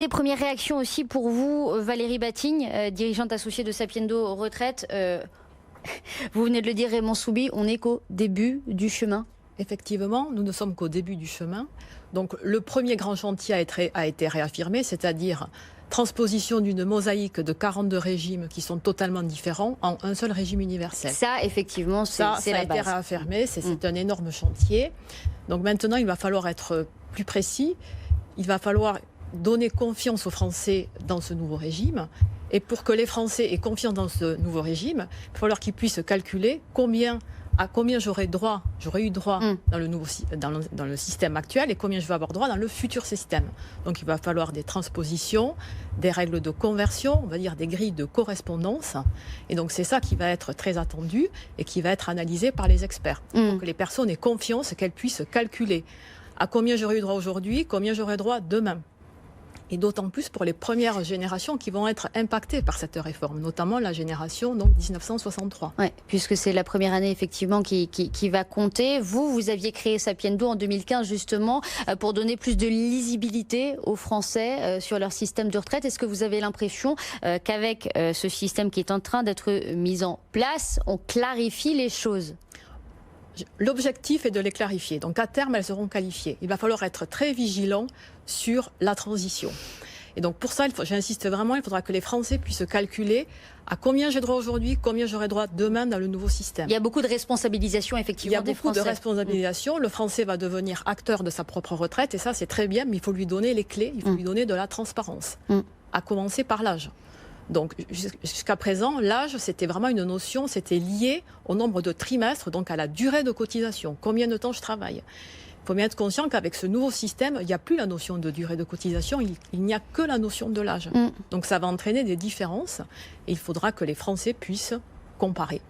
Des premières réactions aussi pour vous, Valérie Batigne, dirigeante associée de Sapiendo Retraite. Vous venez de le dire, Raymond Soubi, on n'est qu'au début du chemin. Effectivement, nous ne sommes qu'au début du chemin. Donc le premier grand chantier a été réaffirmé, c'est-à-dire transposition d'une mosaïque de 42 régimes qui sont totalement différents en un seul régime universel. Ça, effectivement, c'est la base. Ça a été réaffirmé, c'est un énorme chantier. Donc maintenant, il va falloir être plus précis. Il va falloir donner confiance aux Français dans ce nouveau régime. Et pour que les Français aient confiance dans ce nouveau régime, il va falloir qu'ils puissent calculer à combien j'aurais eu droit dans le système actuel et combien je vais avoir droit dans le futur système. Donc il va falloir des transpositions, des règles de conversion, on va dire des grilles de correspondance. Et donc c'est ça qui va être très attendu et qui va être analysé par les experts. Pour que les personnes aient confiance, qu'elles puissent calculer à combien j'aurais eu droit aujourd'hui, combien j'aurai droit demain. Et d'autant plus pour les premières générations qui vont être impactées par cette réforme, notamment la génération donc 1963. Oui, puisque c'est la première année effectivement qui va compter. Vous aviez créé Sapiendo en 2015 justement pour donner plus de lisibilité aux Français sur leur système de retraite. Est-ce que vous avez l'impression qu'avec ce système qui est en train d'être mis en place, on clarifie les choses ? L'objectif est de les clarifier. Donc à terme, elles seront qualifiées. Il va falloir être très vigilant sur la transition. Et donc pour ça, j'insiste vraiment, il faudra que les Français puissent calculer à combien j'ai droit aujourd'hui, combien j'aurai droit demain dans le nouveau système. Il y a beaucoup de responsabilisation effectivement des Français. Il y a beaucoup de responsabilisation. Le Français va devenir acteur de sa propre retraite et ça c'est très bien, mais il faut lui donner les clés, il faut lui donner de la transparence, à commencer par l'âge. Donc jusqu'à présent, l'âge, c'était vraiment une notion, c'était lié au nombre de trimestres, donc à la durée de cotisation, combien de temps je travaille. Il faut bien être conscient qu'avec ce nouveau système, il n'y a plus la notion de durée de cotisation, il n'y a que la notion de l'âge. Donc ça va entraîner des différences et il faudra que les Français puissent comparer.